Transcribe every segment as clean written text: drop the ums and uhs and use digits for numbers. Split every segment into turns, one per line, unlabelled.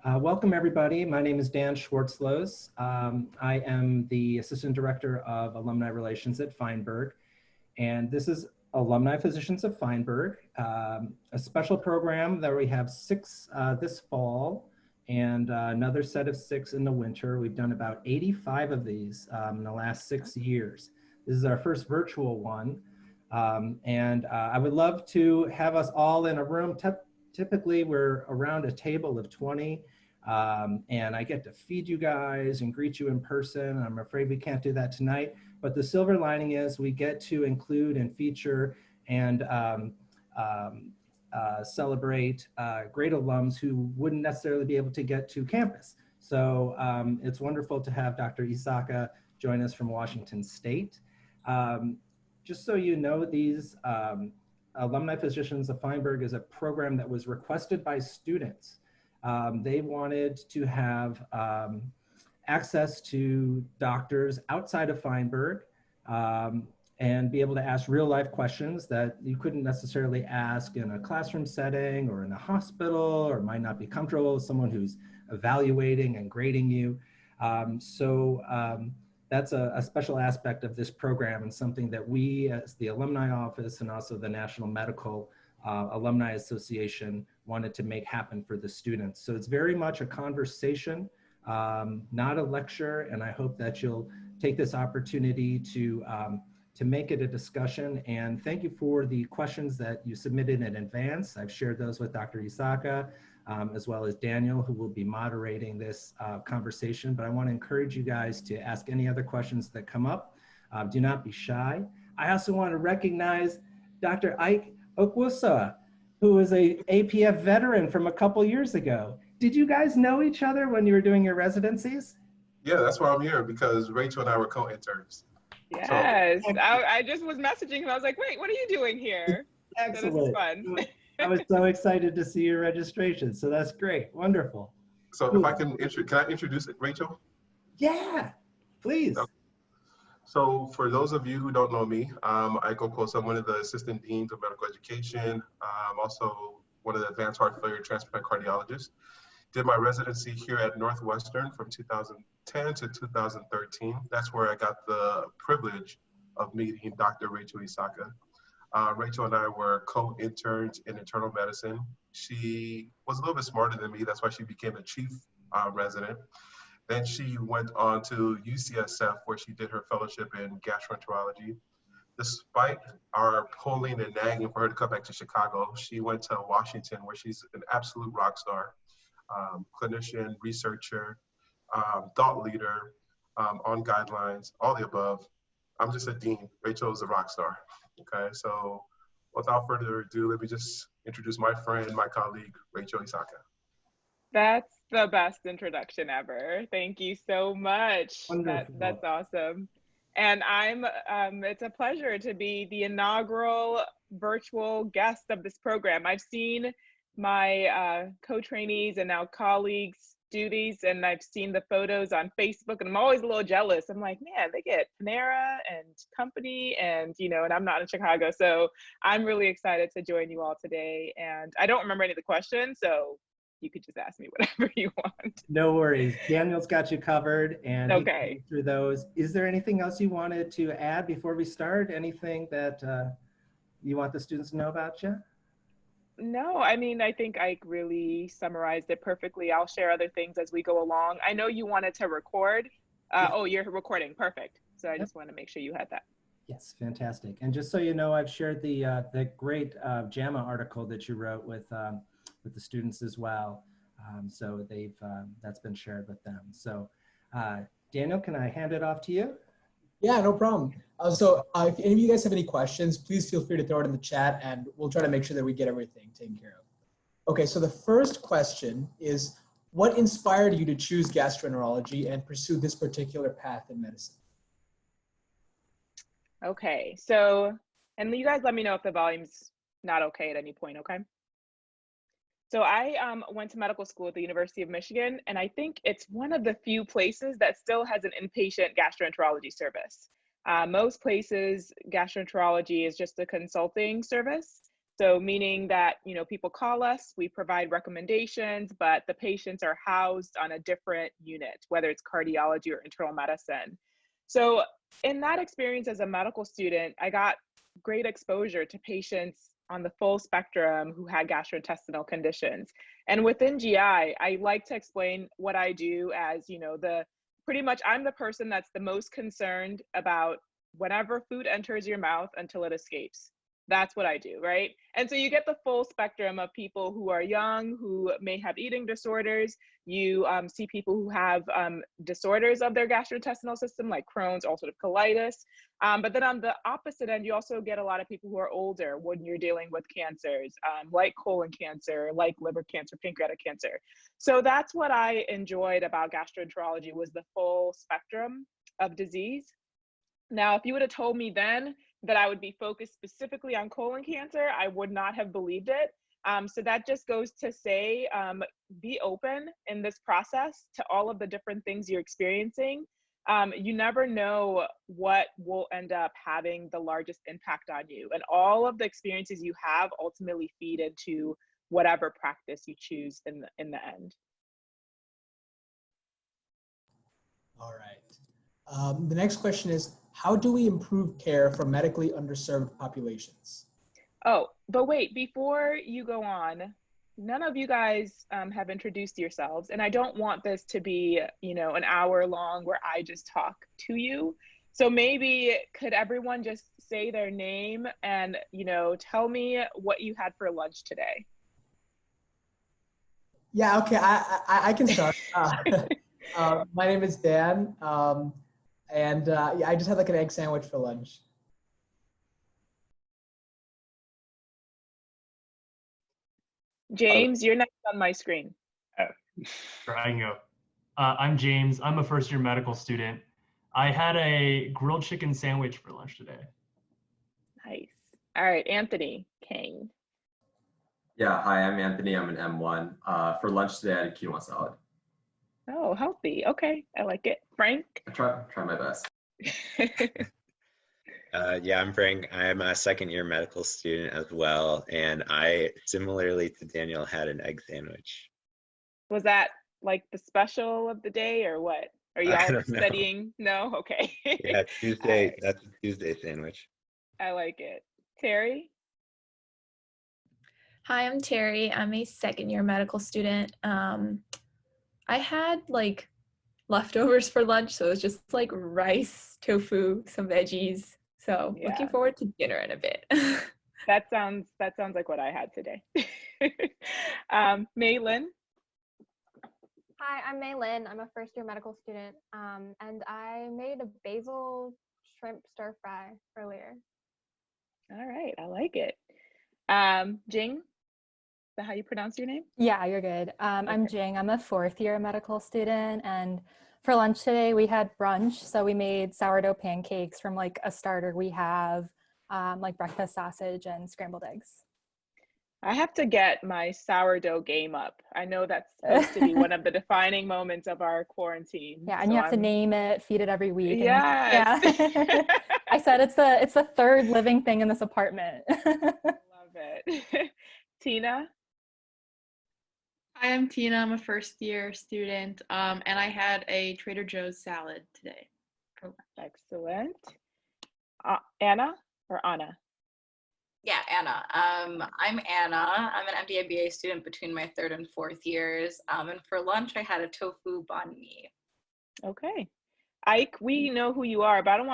Welcome everybody. My name is Dan Schwartzlos. I am the Assistant Director of Alumni Relations at Feinberg. And this is Alumni Physicians of Feinberg, a special program that we have 6 this fall and another set of 6 in the winter. We've done about 85 of these in the last 6 years. This is our first virtual one. I would love to have us all in a room. Typically, we're around a table of 20, and I get to feed you guys and greet you in person. I'm afraid we can't do that tonight, but the silver lining is we get to include and feature and celebrate great alums who wouldn't necessarily be able to get to campus. So it's wonderful to have Dr. Issaka join us from Washington State. Just so you know, these Alumni Physicians of Feinberg is a program that was requested by students. They wanted to have access to doctors outside of Feinberg and be able to ask real life questions that you couldn't necessarily ask in a classroom setting or in a hospital, or might not be comfortable with someone who's evaluating and grading you. That's a special aspect of this program and something that we as the Alumni Office and also the National Medical Alumni Association wanted to make happen for the students. So it's very much a conversation, not a lecture, and I hope that you'll take this opportunity to make it a discussion. And thank you for the questions that you submitted in advance. I've shared those with Dr. Issaka, as well as Daniel, who will be moderating this conversation. But I want to encourage you guys to ask any other questions that come up. Do not be shy. I also want to recognize Dr. Ike Okwusa, who is a APF veteran from a couple years ago. Did you guys know each other when you were doing your residencies?
Yeah, that's why I'm here, because Rachel and I were co-interns.
Yes, so, I just was messaging him. I was like, wait, what are you doing here?
Excellent.
So this is fun.
I was so excited to see your registration. So that's great. Wonderful.
So cool. If I can I introduce it, Rachel?
Yeah, please.
So for those of you who don't know me, I'm one of the assistant deans of medical education. I'm also one of the advanced heart failure transplant cardiologists. Did my residency here at Northwestern from 2010 to 2013. That's where I got the privilege of meeting Dr. Rachel Issaka. Rachel and I were co-interns in internal medicine. She was a little bit smarter than me. That's why she became a chief resident. Then she went on to UCSF, where she did her fellowship in gastroenterology. Despite our pulling and nagging for her to come back to Chicago, she went to Washington, where she's an absolute rock star, clinician, researcher, thought leader, on guidelines, all the above. I'm just a dean. Rachel is a rock star. Okay, so without further ado, let me just introduce my friend, my colleague, Rachel Issaka.
That's the best introduction ever. Thank you so much. That's awesome. And it's a pleasure to be the inaugural virtual guest of this program. I've seen my co-trainees and now colleagues do these, and I've seen the photos on Facebook, and I'm always a little jealous. I'm like, man, they get Panera and company, and and I'm not in Chicago, so I'm really excited to join you all today. And I don't remember any of the questions, so you could just ask me whatever you want.
No worries. Daniel's got you covered, and
okay.
Through those. Is there anything else you wanted to add before we start? Anything that you want the students to know about you?
No, I mean, I think Ike really summarized it perfectly. I'll share other things as we go along. I know you wanted to record.
Yeah.
Oh, you're recording. Perfect. So I just want to make sure you had that.
Yes, fantastic. And just so you know, I've shared the great JAMA article that you wrote with the students as well. So that's been shared with them. So Daniel, can I hand it off to you?
Yeah, no problem. If any of you guys have any questions, please feel free to throw it in the chat, and we'll try to make sure that we get everything taken care of. Okay, so the first question is, what inspired you to choose gastroenterology and pursue this particular path in medicine?
Okay, so, and you guys let me know if the volume's not okay at any point, okay? So I went to medical school at the University of Michigan, and I think it's one of the few places that still has an inpatient gastroenterology service. Most places, gastroenterology is just a consulting service. So meaning that, you know, people call us, we provide recommendations, but the patients are housed on a different unit, whether it's cardiology or internal medicine. So in that experience as a medical student, I got great exposure to patients on the full spectrum who had gastrointestinal conditions. And within GI, I like to explain what I do as, you know, pretty much I'm the person that's the most concerned about whenever food enters your mouth until it escapes. That's what I do, right? And so you get the full spectrum of people who are young, who may have eating disorders. You see people who have disorders of their gastrointestinal system, like Crohn's, ulcerative colitis. But then on the opposite end, you also get a lot of people who are older when you're dealing with cancers, like colon cancer, like liver cancer, pancreatic cancer. So that's what I enjoyed about gastroenterology, was the full spectrum of disease. Now, if you would have told me then that I would be focused specifically on colon cancer, I would not have believed it. So that just goes to say, be open in this process to all of the different things you're experiencing. You never know what will end up having the largest impact on you. And all of the experiences you have ultimately feed into whatever practice you choose in the end.
All right. The next question is, how do we improve care for medically underserved populations?
Oh, but wait, before you go on, none of you guys have introduced yourselves, and I don't want this to be, you know, an hour long where I just talk to you. So maybe could everyone just say their name and, you know, tell me what you had for lunch today?
Yeah, okay, I can start. My name is Dan, and yeah, I just had like an egg sandwich for lunch.
James, you're next on my screen.
Oh, sure, I can go. I'm James. I'm a first-year medical student. I had a grilled chicken sandwich for lunch today.
Nice. All right, Anthony King.
Yeah, hi, I'm Anthony. I'm an M1. For lunch today, I had a quinoa salad.
Oh, healthy. Okay, I like it. Frank?
I try my best.
Yeah, I'm Frank. I'm a second-year medical student as well, and I, similarly to Daniel, had an egg sandwich.
Was that like the special of the day or what? Are you all studying? No? Okay.
Yeah, Tuesday,
Right.
That's a Tuesday sandwich.
I like it. Terry?
Hi, I'm Terry. I'm a second-year medical student. I had like leftovers for lunch, so it was just like rice, tofu, some veggies. So
Yeah.
Looking forward to dinner in a bit.
That sounds like what I had today. Maylin?
Hi, I'm Maylin. I'm a first-year medical student, and I made a basil shrimp stir fry earlier.
All right, I like it. Jing? Is that how you pronounce your name?
Yeah, you're good. I'm Jing. I'm a fourth-year medical student, and for lunch today we had brunch. So we made sourdough pancakes from like a starter we have, like breakfast sausage and scrambled eggs.
I have to get my sourdough game up. I know that's supposed to be one of the defining moments of our quarantine.
Yeah, and you have to name it, feed it every week.
Yes.
Yeah. I said it's the third living thing in this apartment.
Love it. Tina?
Hi, I'm Tina. I'm a first-year student, and I had a Trader Joe's salad today.
Excellent. Anna or Anna?
Yeah, Anna. I'm Anna. I'm an MD MBA student between my third and fourth years. And for lunch, I had a tofu banh mi.
Okay. Ike, we know who you are, but I don't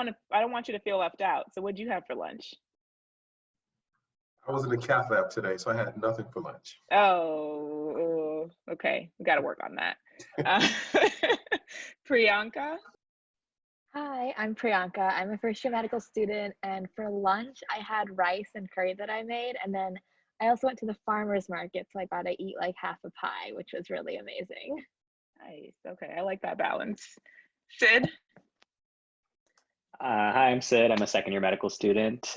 want you to feel left out. So what'd you have for lunch?
I was in the cath lab today, so I had nothing for lunch.
Oh, okay. We got to work on that. Priyanka?
Hi, I'm Priyanka. I'm a first-year medical student, and for lunch, I had rice and curry that I made, and then I also went to the farmer's market, so I got to eat like half a pie, which was really amazing.
Nice. Okay, I like that balance. Sid?
Hi, I'm Sid. I'm a second-year medical student.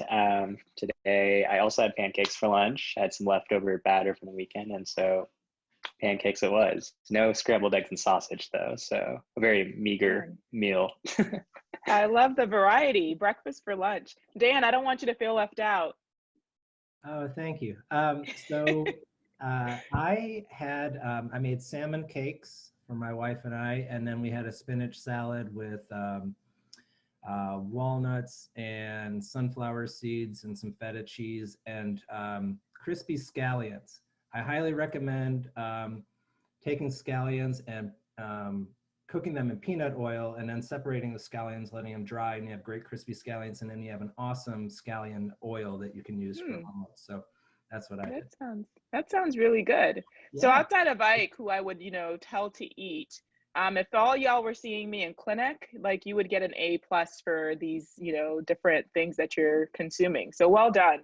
Today, I also had pancakes for lunch. I had some leftover batter from the weekend, and so pancakes it was. No scrambled eggs and sausage, though, so a very meager meal.
I love the variety. Breakfast for lunch. Dan, I don't want you to feel left out.
Oh, thank you. I made salmon cakes for my wife and I, and then we had a spinach salad with walnuts and sunflower seeds and some feta cheese and crispy scallions. I highly recommend taking scallions and cooking them in peanut oil and then separating the scallions, letting them dry, and you have great crispy scallions, and then you have an awesome scallion oil that you can use for omelets. So that's what I did.
That sounds really good.
Yeah.
So outside of Ike, who I would, tell to eat, if all y'all were seeing me in clinic, like you would get an A+ for these, different things that you're consuming. So well done.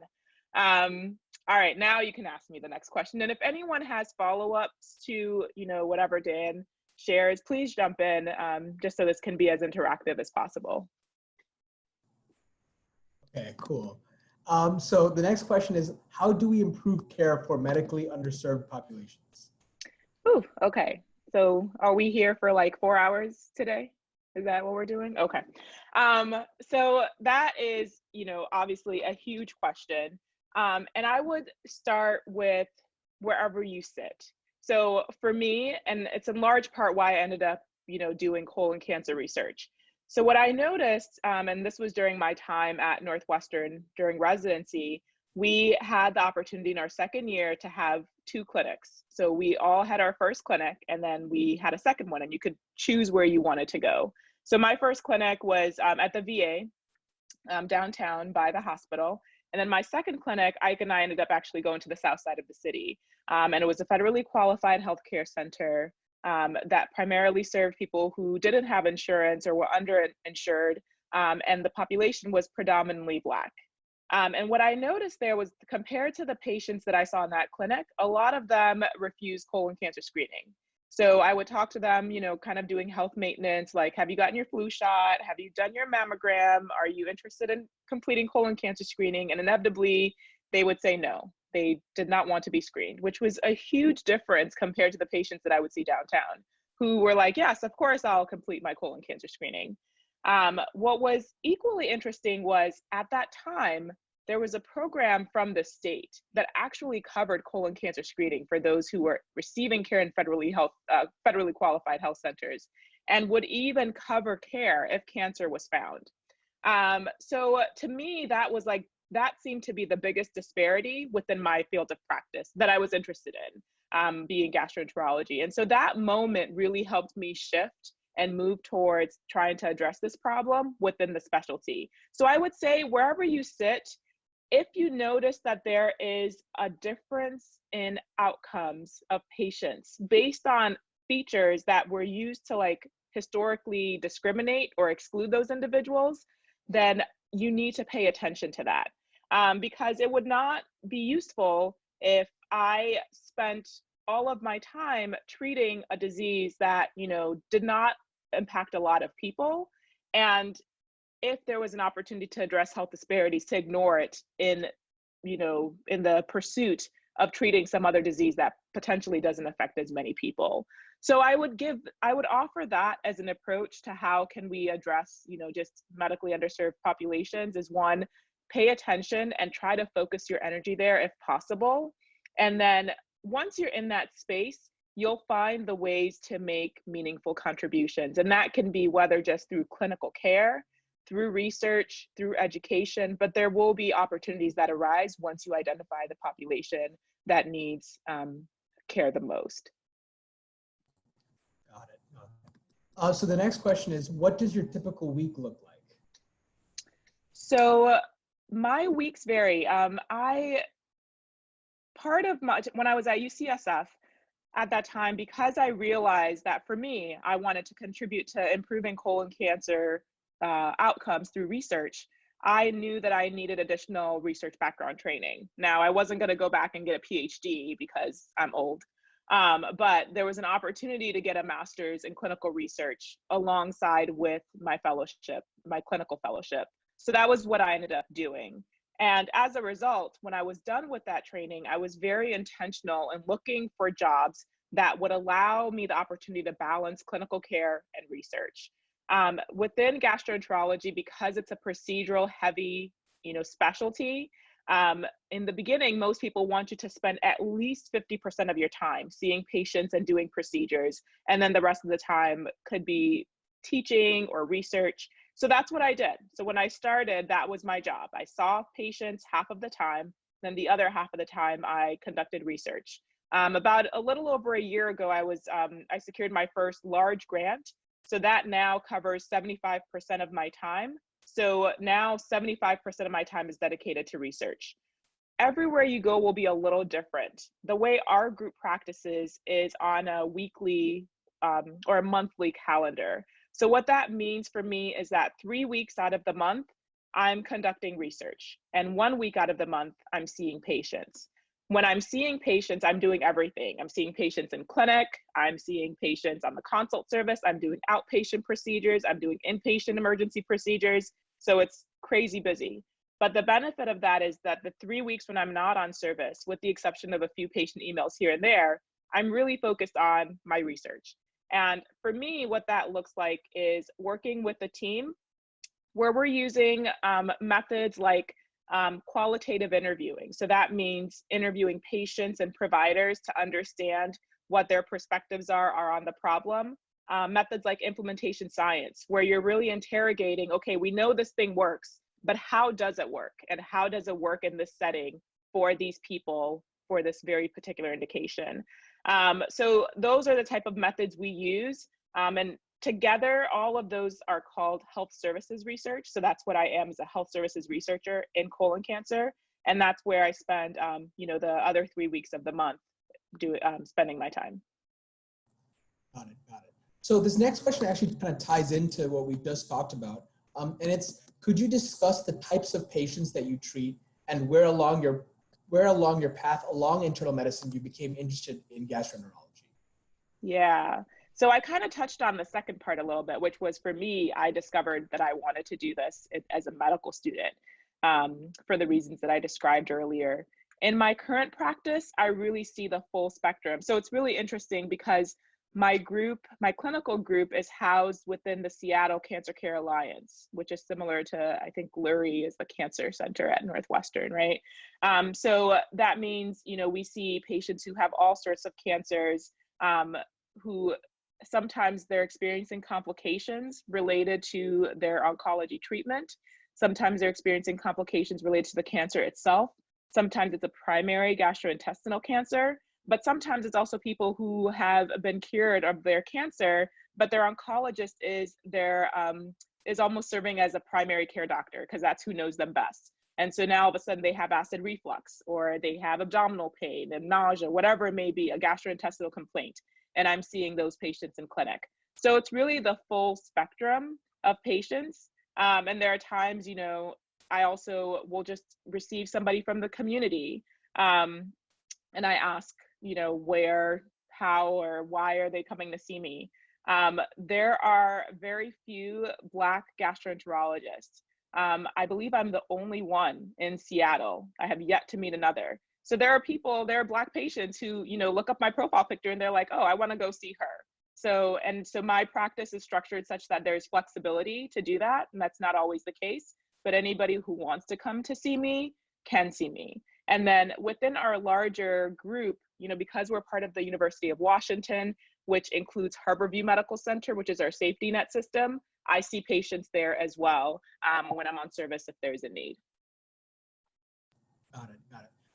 All right, now you can ask me the next question. And if anyone has follow-ups to, whatever Dan shares, please jump in, just so this can be as interactive as possible.
Okay, cool. So the next question is, how do we improve care for medically underserved populations?
Ooh, okay. So are we here for like 4 hours today? Is that what we're doing? Okay. So that is, obviously a huge question. And I would start with wherever you sit. So for me, and it's in large part why I ended up, doing colon cancer research. So what I noticed, and this was during my time at Northwestern during residency, we had the opportunity in our second year to have 2 clinics. So we all had our first clinic, and then we had a second one, and you could choose where you wanted to go. So my first clinic was at the VA downtown by the hospital. And then my second clinic, Ike and I ended up actually going to the south side of the city. And it was a federally qualified healthcare center that primarily served people who didn't have insurance or were underinsured, and the population was predominantly Black. And what I noticed there was, compared to the patients that I saw in that clinic, a lot of them refused colon cancer screening. So I would talk to them, kind of doing health maintenance, like, have you gotten your flu shot? Have you done your mammogram? Are you interested in completing colon cancer screening? And inevitably, they would say no. They did not want to be screened, which was a huge difference compared to the patients that I would see downtown, who were like, yes, of course, I'll complete my colon cancer screening. What was equally interesting was, at that time, there was a program from the state that actually covered colon cancer screening for those who were receiving care in federally qualified health centers, and would even cover care if cancer was found. So to me, that seemed to be the biggest disparity within my field of practice that I was interested in, being gastroenterology. And so that moment really helped me shift and move towards trying to address this problem within the specialty. So I would say, wherever you sit, if you notice that there is a difference in outcomes of patients based on features that were used to historically discriminate or exclude those individuals, then you need to pay attention to that. Because it would not be useful if I spent all of my time treating a disease that, did not impact a lot of people, and if there was an opportunity to address health disparities, to ignore it in the pursuit of treating some other disease that potentially doesn't affect as many people. So I would offer that as an approach to how can we address, just medically underserved populations, is one, pay attention and try to focus your energy there if possible. And then once you're in that space, you'll find the ways to make meaningful contributions. And that can be whether just through clinical care, through research, through education, but there will be opportunities that arise once you identify the population that needs care the most.
Got it. So the next question is, what does your typical week look like?
So my weeks vary. When I was at UCSF at that time, because I realized that for me, I wanted to contribute to improving colon cancer outcomes through research, I knew that I needed additional research background training. Now, I wasn't going to go back and get a PhD because I'm old, but there was an opportunity to get a master's in clinical research alongside with my fellowship, my clinical fellowship. So that was what I ended up doing. And as a result, when I was done with that training, I was very intentional in looking for jobs that would allow me the opportunity to balance clinical care and research. Within gastroenterology, because it's a procedural heavy, specialty, In the beginning, most people want you to spend at least 50% of your time seeing patients and doing procedures, and then the rest of the time could be teaching or research. So that's what I did. So when I started, that was my job. I saw patients half of the time, then the other half of the time I conducted research. About a little over a year ago, I secured my first large grant. So that now covers 75% of my time. So now 75% of my time is dedicated to research. Everywhere you go will be a little different. The way our group practices is on a weekly or a monthly calendar. So what that means for me is that 3 weeks out of the month, I'm conducting research, and 1 week out of the month, I'm seeing patients. When I'm seeing patients, I'm doing everything. I'm seeing patients in clinic, I'm seeing patients on the consult service, I'm doing outpatient procedures, I'm doing inpatient emergency procedures. So it's crazy busy. But the benefit of that is that the 3 weeks when I'm not on service, with the exception of a few patient emails here and there, I'm really focused on my research. And for me, what that looks like is working with a team where we're using methods like qualitative interviewing. So that means interviewing patients and providers to understand what their perspectives are on the problem. Methods like implementation science, where you're really interrogating, okay, we know this thing works, but how does it work? And how does it work in this setting for these people for this very particular indication? So those are the type of methods we use. And together, all of those are called health services research. So that's what I am, as a health services researcher in colon cancer. And that's where I spend, the other 3 weeks of the month spending my time.
Got it. So this next question actually kind of ties into what we just talked about. And it's, could you discuss the types of patients that you treat and where along your path along internal medicine you became interested in gastroenterology?
Yeah. So I kind of touched on the second part a little bit, which was, for me, I discovered that I wanted to do this as a medical student for the reasons that I described earlier. In my current practice, I really see the full spectrum. So it's really interesting because my clinical group is housed within the Seattle Cancer Care Alliance, which is similar to, I think, Lurie is the cancer center at Northwestern, right? So that means, we see patients who have all sorts of cancers, who sometimes they're experiencing complications related to their oncology treatment. Sometimes they're experiencing complications related to the cancer itself. Sometimes it's a primary gastrointestinal cancer, but sometimes it's also people who have been cured of their cancer, but their oncologist is almost serving as a primary care doctor, because that's who knows them best. And so now all of a sudden they have acid reflux, or they have abdominal pain and nausea, whatever it may be, a gastrointestinal complaint. And I'm seeing those patients in clinic. So it's really the full spectrum of patients. And there are times, I also will just receive somebody from the community. And I ask, where, how, or why are they coming to see me? There are very few Black gastroenterologists. I believe I'm the only one in Seattle. I have yet to meet another. So there are Black patients who, look up my profile picture and they're like, oh, I want to go see her. So my practice is structured such that there's flexibility to do that. And that's not always the case, but anybody who wants to come to see me can see me. And then within our larger group, because we're part of the University of Washington, which includes Harborview Medical Center, which is our safety net system, I see patients there as well when I'm on service if there's a need.
Got it.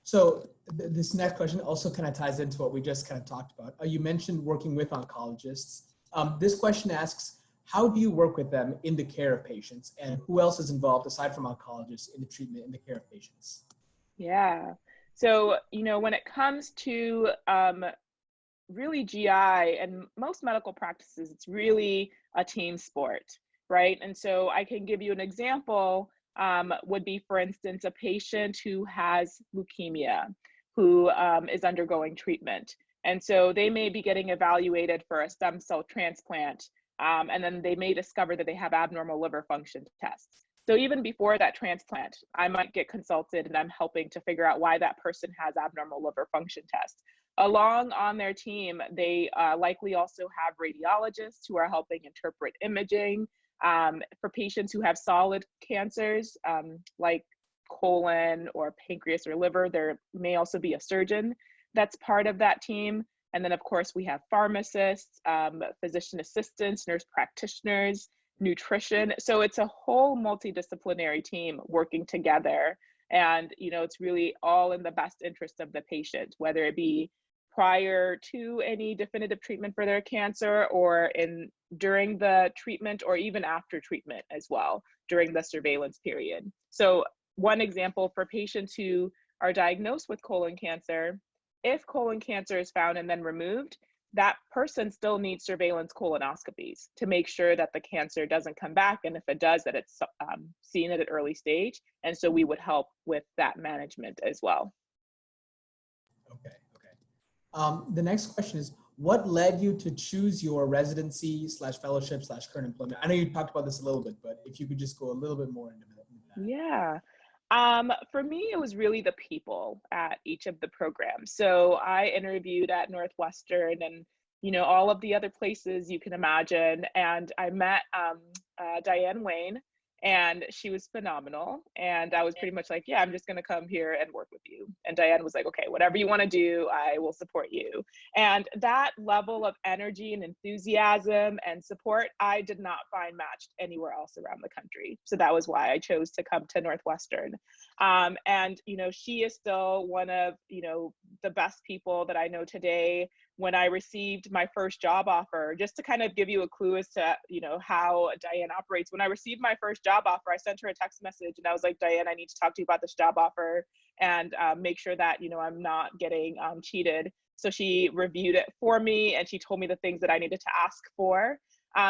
So this next question also kind of ties into what we just kind of talked about. You mentioned working with oncologists. This question asks, how do you work with them in the care of patients, and who else is involved aside from oncologists in the treatment and the care of patients?
Yeah. So, when it comes to really GI and most medical practices, it's really a team sport, right? And so I can give you an example. Would be, for instance, a patient who has leukemia, who is undergoing treatment. And so they may be getting evaluated for a stem cell transplant, and then they may discover that they have abnormal liver function tests. So even before that transplant, I might get consulted and I'm helping to figure out why that person has abnormal liver function tests. Along on their team, they likely also have radiologists who are helping interpret imaging. For patients who have solid cancers, like colon or pancreas or liver. There may also be a surgeon that's part of that team. And then of course we have pharmacists, physician assistants, nurse practitioners, nutrition. So it's a whole multidisciplinary team working together. And, you know, it's really all in the best interest of the patient, whether it be prior to any definitive treatment for their cancer or during the treatment or even after treatment as well, during the surveillance period. So one example for patients who are diagnosed with colon cancer, if colon cancer is found and then removed, that person still needs surveillance colonoscopies to make sure that the cancer doesn't come back. And if it does, that it's seen at an early stage. And so we would help with that management as well.
Okay. The next question is, what led you to choose your residency / fellowship / current employment? I know you talked about this a little bit, but if you could just go a little bit more into that.
Yeah. For me, it was really the people at each of the programs. So I interviewed at Northwestern and, you know, all of the other places you can imagine. And I met Diane Wayne, and she was phenomenal. And I was pretty much like, yeah, I'm just going to come here and work with you. And Diane was like, okay, whatever you want to do, I will support you. And that level of energy and enthusiasm and support, I did not find matched anywhere else around the country. So that was why I chose to come to Northwestern. And, you know, she is still one of, you know, the best people that I know today. When I received my first job offer, just to kind of give you a clue as to, you know, how Diane operates. When I received my first job offer, I sent her a text message and I was like, Diane, I need to talk to you about this job offer and make sure that, you know, I'm not getting cheated. So she reviewed it for me and she told me the things that I needed to ask for.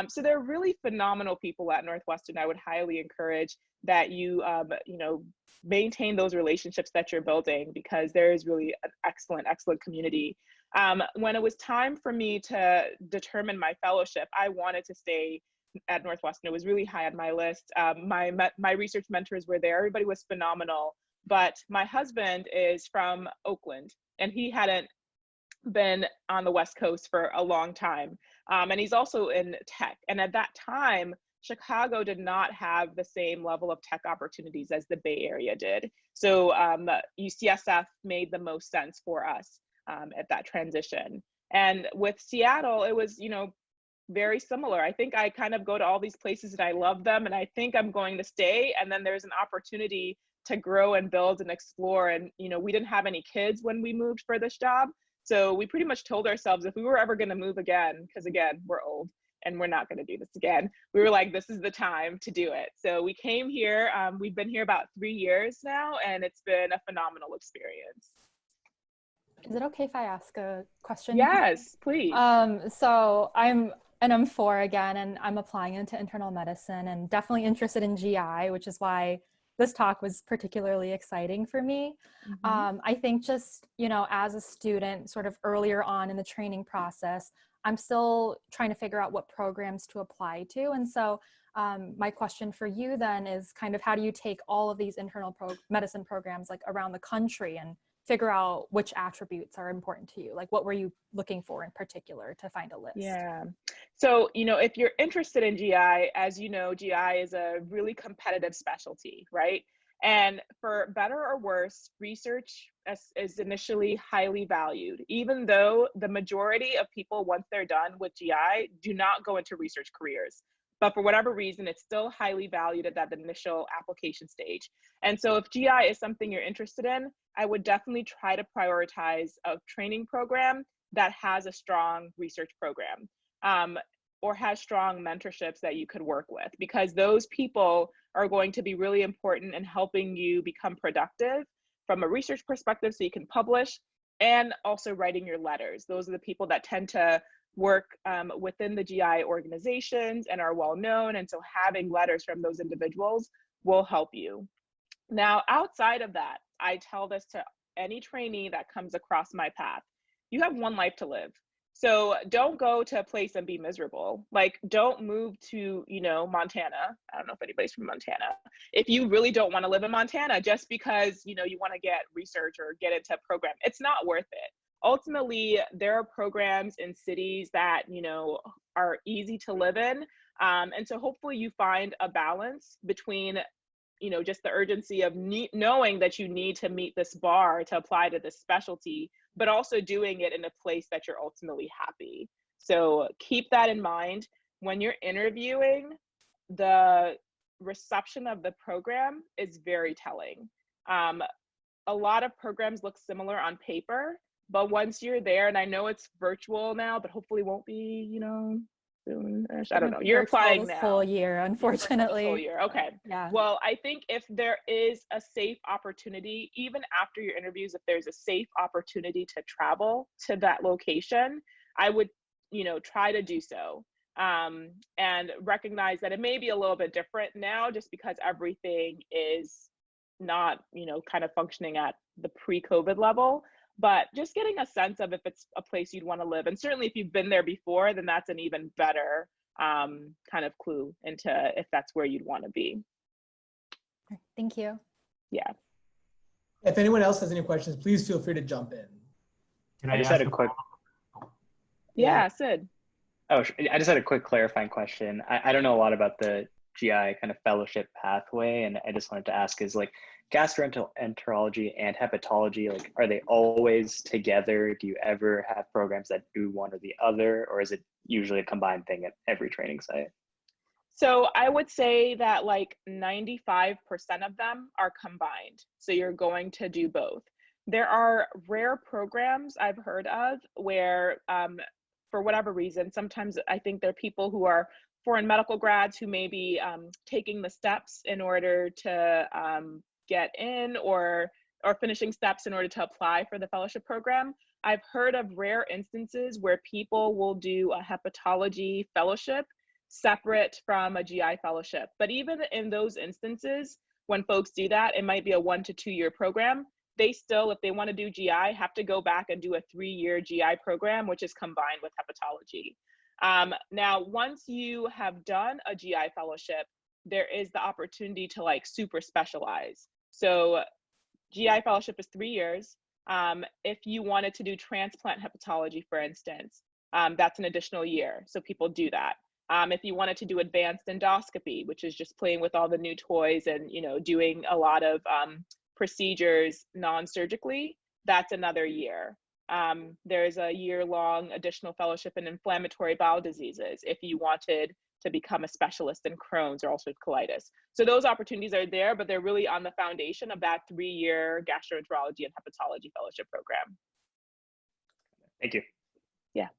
So they're really phenomenal people at Northwestern. I would highly encourage that you, you know, maintain those relationships that you're building, because there is really an excellent community. When it was time for me to determine my fellowship, I wanted to stay at Northwestern. It was really high on my list. My research mentors were there. Everybody was phenomenal. But my husband is from Oakland, and he hadn't been on the West Coast for a long time. And he's also in tech. And at that time, Chicago did not have the same level of tech opportunities as the Bay Area did. So UCSF made the most sense for us at that transition. And with Seattle, it was, you know, very similar. I think I kind of go to all these places and I love them and I think I'm going to stay. And then there's an opportunity to grow and build and explore. And, you know, we didn't have any kids when we moved for this job. So we pretty much told ourselves if we were ever going to move again, because again, we're old and we're not going to do this again, we were like, this is the time to do it. So we came here. We've been here about 3 years now, and it's been a phenomenal experience.
Is it okay if I ask a question?
Yes, please.
So I'm an M4 again, and I'm applying into internal medicine and definitely interested in GI, which is why this talk was particularly exciting for me. I think just, you know, as a student sort of earlier on in the training process, I'm still trying to figure out what programs to apply to. And so my question for you then is kind of how do you take all of these internal medicine programs like around the country and figure out which attributes are important to you? Like what were you looking for in particular to find a list?
Yeah. So, you know, if you're interested in GI, as you know, GI is a really competitive specialty, right? And for better or worse, research is initially highly valued, even though the majority of people, once they're done with GI, do not go into research careers. But for whatever reason, it's still highly valued at that initial application stage. And so if GI is something you're interested in, I would definitely try to prioritize a training program that has a strong research program or has strong mentorships that you could work with, because those people are going to be really important in helping you become productive from a research perspective so you can publish, and also writing your letters. Those are the people that tend to work within the GI organizations and are well known. And so having letters from those individuals will help you. Now, outside of that, I tell this to any trainee that comes across my path. You have one life to live. So don't go to a place and be miserable. Like, don't move to, you know, Montana. I don't know if anybody's from Montana. If you really don't want to live in Montana just because, you know, you want to get research or get into a program, it's not worth it. Ultimately, there are programs in cities that, you know, are easy to live in. And so hopefully you find a balance between just the urgency of knowing that you need to meet this bar to apply to this specialty, but also doing it in a place that you're ultimately happy. So keep that in mind when you're interviewing. The reception of the program is very telling. A lot of programs look similar on paper, but once you're there, and I know it's virtual now, but hopefully won't be, soon-ish. I don't know. You're applying
this
now.
Whole year, unfortunately.
Whole year. Okay.
Yeah.
Well, I think if there is a safe opportunity, even after your interviews, if there's a safe opportunity to travel to that location, I would, try to do so. And recognize that it may be a little bit different now just because everything is not, kind of functioning at the pre-COVID level, but just getting a sense of if it's a place you'd want to live. And certainly if you've been there before, then that's an even better kind of clue into if that's where you'd want to be.
Thank you.
Yeah.
If anyone else has any questions, please feel free to jump in.
I just had a quick.
Yeah, Sid.
Oh, I just had a quick clarifying question. I don't know a lot about the GI kind of fellowship pathway, and I just wanted to ask, is like gastroenterology and hepatology, like, are they always together? Do you ever have programs that do one or the other, or is it usually a combined thing at every training site?
So I would say that like 95% of them are combined. So you're going to do both. There are rare programs I've heard of where, for whatever reason, sometimes I think there are people who are foreign medical grads who may be taking the steps in order to get in or finishing steps in order to apply for the fellowship program. I've heard of rare instances where people will do a hepatology fellowship separate from a GI fellowship. But even in those instances, when folks do that, it might be a 1 to 2 year program. They still, if they want to do GI, have to go back and do a 3-year GI program, which is combined with hepatology. Now, once you have done a GI fellowship, there is the opportunity to like super specialize. So GI fellowship is 3 years. If you wanted to do transplant hepatology, for instance, that's an additional year. So people do that. If you wanted to do advanced endoscopy, which is just playing with all the new toys and, doing a lot of procedures non-surgically, that's another year. There's a year-long additional fellowship in inflammatory bowel diseases if you wanted to become a specialist in Crohn's or ulcerative colitis. So those opportunities are there, but they're really on the foundation of that 3-year gastroenterology and hepatology fellowship program.
Thank you.
Yeah.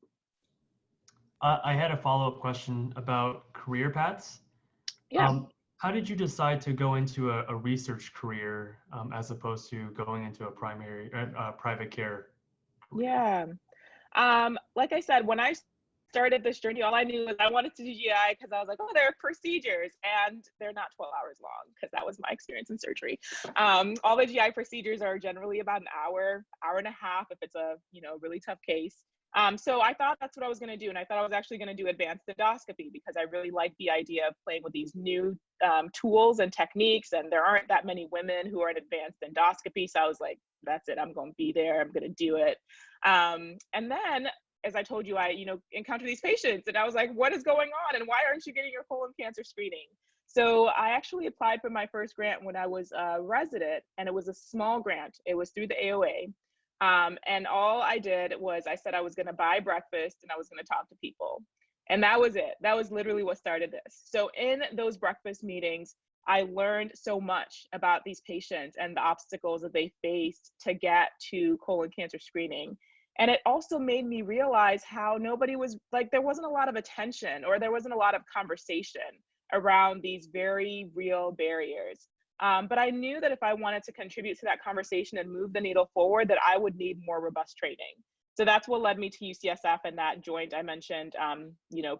I had a follow-up question about career paths.
Yeah.
How did you decide to go into a research career as opposed to going into a private care?
Yeah. Like I said, when I started this journey, all I knew was I wanted to do GI because I was like, oh, there are procedures and they're not 12 hours long because that was my experience in surgery. All the GI procedures are generally about an hour, hour and a half if it's a really tough case. So I thought that's what I was going to do. And I thought I was actually going to do advanced endoscopy because I really like the idea of playing with these new tools and techniques. And there aren't that many women who are in advanced endoscopy. So I was like, that's it. I'm going to be there. I'm going to do it. And then, as I told you, I encountered these patients and I was like, what is going on? And why aren't you getting your colon cancer screening? So I actually applied for my first grant when I was a resident, and it was a small grant. It was through the AOA. And all I did was I said I was going to buy breakfast and I was going to talk to people. And that was it. That was literally what started this. So in those breakfast meetings, I learned so much about these patients and the obstacles that they faced to get to colon cancer screening. And it also made me realize how nobody was like, there wasn't a lot of attention or there wasn't a lot of conversation around these very real barriers. But I knew that if I wanted to contribute to that conversation and move the needle forward, that I would need more robust training. So that's what led me to UCSF and that joint I mentioned,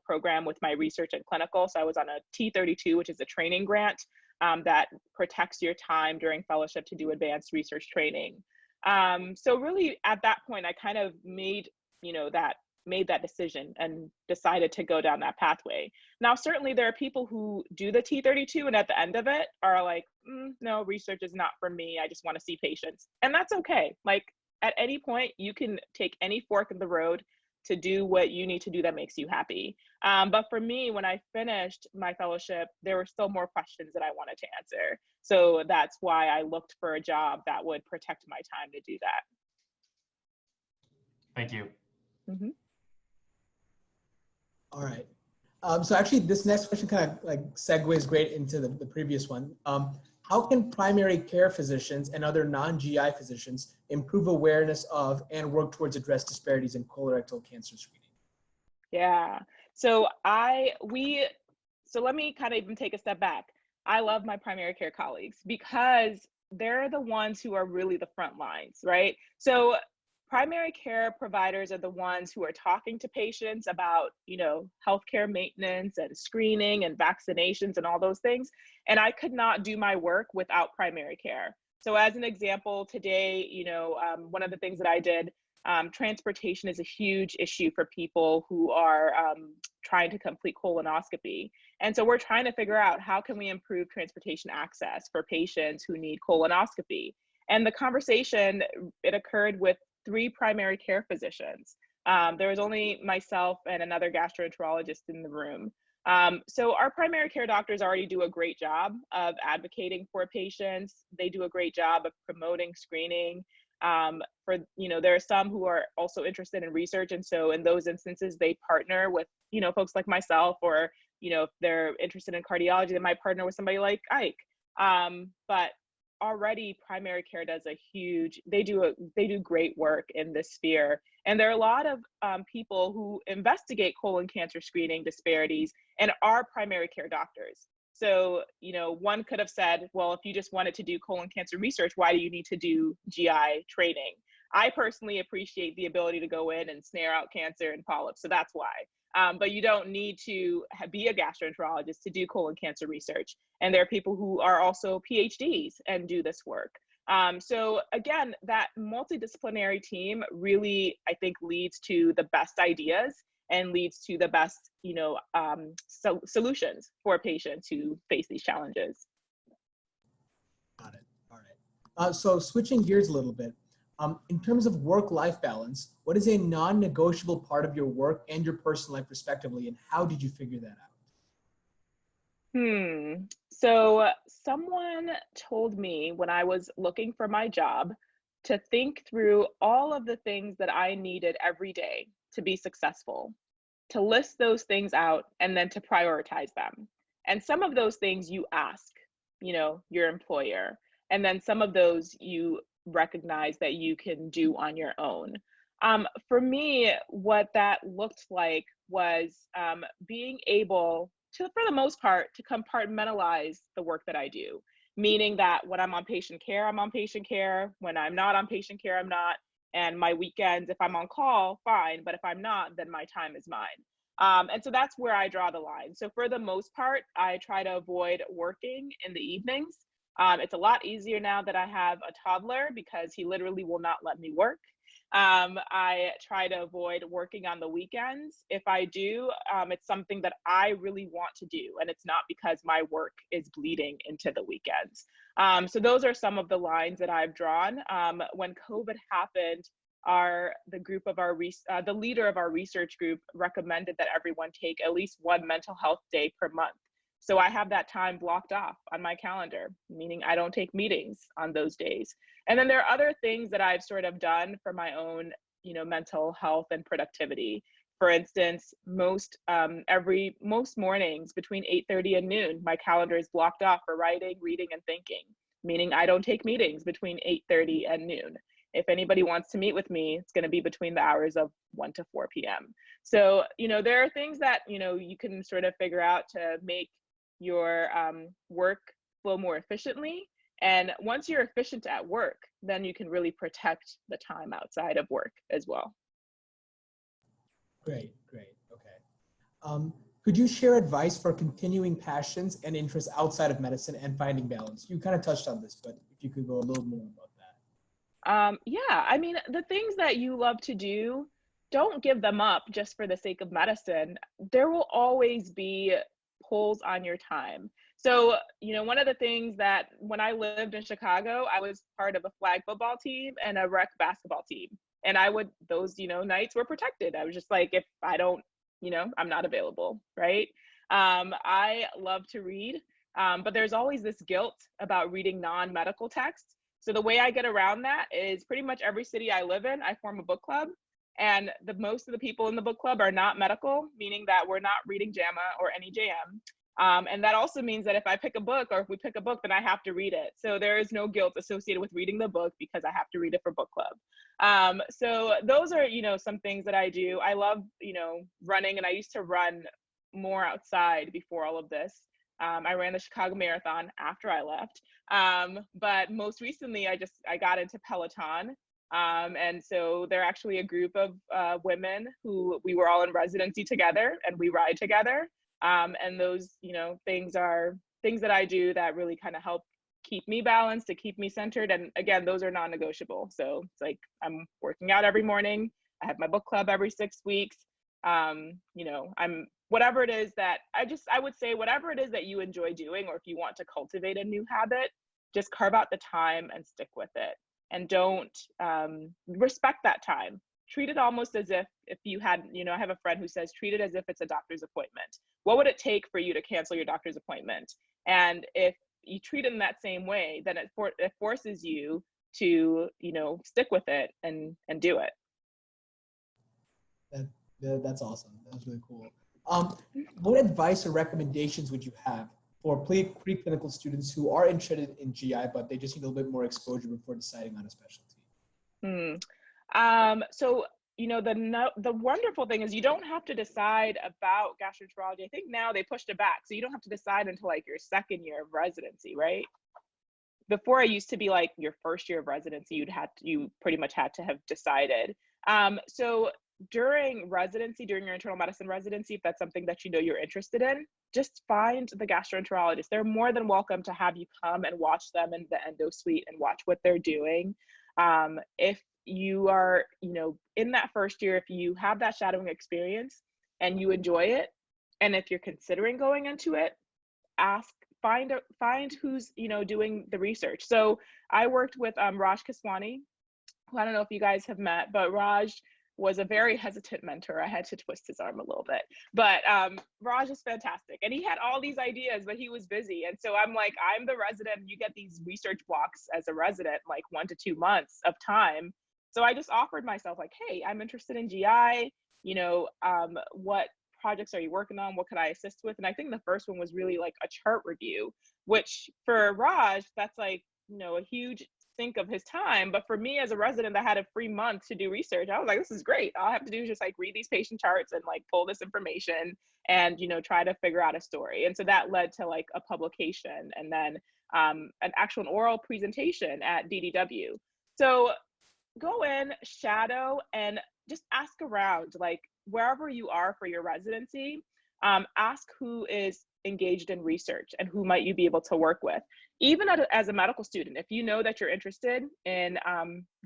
program with my research and clinical. So I was on a T32, which is a training grant that protects your time during fellowship to do advanced research training. So really at that point, I kind of made that decision and decided to go down that pathway. Now, certainly there are people who do the T32 and at the end of it are like, no, research is not for me. I just want to see patients. And that's okay. Like at any point, you can take any fork in the road, to do what you need to do that makes you happy. But for me, when I finished my fellowship, there were still more questions that I wanted to answer. So that's why I looked for a job that would protect my time to do that.
Thank you.
Mm-hmm.
All right. So actually, this next question kind of like segues great into the previous one. How can primary care physicians and other non-GI physicians improve awareness of and work towards address disparities in colorectal cancer screening?
Yeah. So let me kind of even take a step back. I love my primary care colleagues because they're the ones who are really the front lines, right? So primary care providers are the ones who are talking to patients about, healthcare maintenance and screening and vaccinations and all those things. And I could not do my work without primary care. So as an example, today, one of the things that I did, transportation is a huge issue for people who are trying to complete colonoscopy. And so we're trying to figure out how can we improve transportation access for patients who need colonoscopy. And the conversation, it occurred with 3 primary care physicians. There was only myself and another gastroenterologist in the room. So our primary care doctors already do a great job of advocating for patients. They do a great job of promoting screening. There are some who are also interested in research. And so in those instances, they partner with, folks like myself, or, if they're interested in cardiology, they might partner with somebody like Ike. But already primary care does they do great work in this sphere. And there are a lot of people who investigate colon cancer screening disparities and are primary care doctors. So, one could have said, well, if you just wanted to do colon cancer research, why do you need to do GI training? I personally appreciate the ability to go in and snare out cancer and polyps, so that's why. But you don't need to be a gastroenterologist to do colon cancer research. And there are people who are also PhDs and do this work. So again, that multidisciplinary team really, I think, leads to the best ideas and leads to the best, solutions for patients who face these challenges.
Got it. All right. So switching gears a little bit, in terms of work-life balance, what is a non-negotiable part of your work and your personal life respectively, and how did you figure that out?
So someone told me when I was looking for my job to think through all of the things that I needed every day to be successful, to list those things out and then to prioritize them. And some of those things you ask, your employer, and then some of those you recognize that you can do on your own. For me, what that looked like was being able to, for the most part, to compartmentalize the work that I do, meaning that when I'm on patient care, I'm on patient care. When I'm not on patient care, I'm not. And my weekends, if I'm on call, fine. But if I'm not, then my time is mine. And so that's where I draw the line. So for the most part, I try to avoid working in the evenings. It's a lot easier now that I have a toddler because he literally will not let me work. I try to avoid working on the weekends. If I do, it's something that I really want to do, and it's not because my work is bleeding into the weekends. So those are some of the lines that I've drawn. When COVID happened, the leader of our research group recommended that everyone take at least 1 mental health day per month. So I have that time blocked off on my calendar, meaning I don't take meetings on those days. And then there are other things that I've sort of done for my own, mental health and productivity. For instance, most mornings between 8:30 and noon, my calendar is blocked off for writing, reading, and thinking, meaning I don't take meetings between 8:30 and noon. If anybody wants to meet with me, it's going to be between the hours of 1 to 4 p.m. So, there are things that, you can sort of figure out to make your work flow more efficiently. And once you're efficient at work, then you can really protect the time outside of work as well.
Great. Okay. Could you share advice for continuing passions and interests outside of medicine and finding balance? You kind of touched on this, but if you could go a little more about that.
Yeah, I mean, the things that you love to do, don't give them up just for the sake of medicine. There will always be pulls on your time. So, one of the things that when I lived in Chicago, I was part of a flag football team and a rec basketball team. And I would, those, nights were protected. I was just like, if I don't, I'm not available, right? I love to read, but there's always this guilt about reading non-medical text. So the way I get around that is pretty much every city I live in, I form a book club. And most of the people in the book club are not medical, meaning that we're not reading JAMA or any JM. And that also means that if I pick a book, or if we pick a book, then I have to read it. So there is no guilt associated with reading the book because I have to read it for book club. So those are, some things that I do. I love, running, and I used to run more outside before all of this. I ran the Chicago Marathon after I left. But most recently, I got into Peloton. And so they're actually a group of women who we were all in residency together, and we ride together. And those, things are things that I do that really kind of help keep me balanced, to keep me centered. And again, those are non-negotiable. So it's like, I'm working out every morning. I have my book club every 6 weeks. I'm whatever it is that I would say, whatever it is that you enjoy doing, or if you want to cultivate a new habit, just carve out the time and stick with it. And don't respect that time. Treat it almost as if you had, I have a friend who says, treat it as if it's a doctor's appointment. What would it take for you to cancel your doctor's appointment? And if you treat it in that same way, then it forces you to, stick with it and do it.
That's awesome. That's really cool. What advice or recommendations would you have for preclinical students who are interested in GI, but they just need a little bit more exposure before deciding on a specialty?
So, the wonderful thing is you don't have to decide about gastroenterology. I think now they pushed it back. So you don't have to decide until like your second year of residency, right? Before, it used to be like your first year of residency, you pretty much had to have decided. So during residency, during your internal medicine residency, if that's something that you're interested in, just find the gastroenterologist. They're more than welcome to have you come and watch them in the endo suite and watch what they're doing. If you are, in that first year, if you have that shadowing experience and you enjoy it, and if you're considering going into it, find who's, doing the research. So I worked with Raj Kiswani, who I don't know if you guys have met, but Raj was a very hesitant mentor. I had to twist his arm a little bit, but Raj is fantastic. And he had all these ideas, but he was busy. And so I'm like, I'm the resident, you get these research blocks as a resident, like 1 to 2 months of time. So I just offered myself like, hey, I'm interested in GI, what projects are you working on? What could I assist with? And I think the first one was really like a chart review, which for Raj, that's like, a huge sink of his time. But for me as a resident that had a free month to do research, I was like, this is great. All I have to do is just like read these patient charts and like pull this information and, try to figure out a story. And so that led to like a publication, and then an actual oral presentation at DDW. So go in, shadow, and just ask around, like wherever you are for your residency, ask who is engaged in research and who might you be able to work with. Even as a medical student, if you know that you're interested in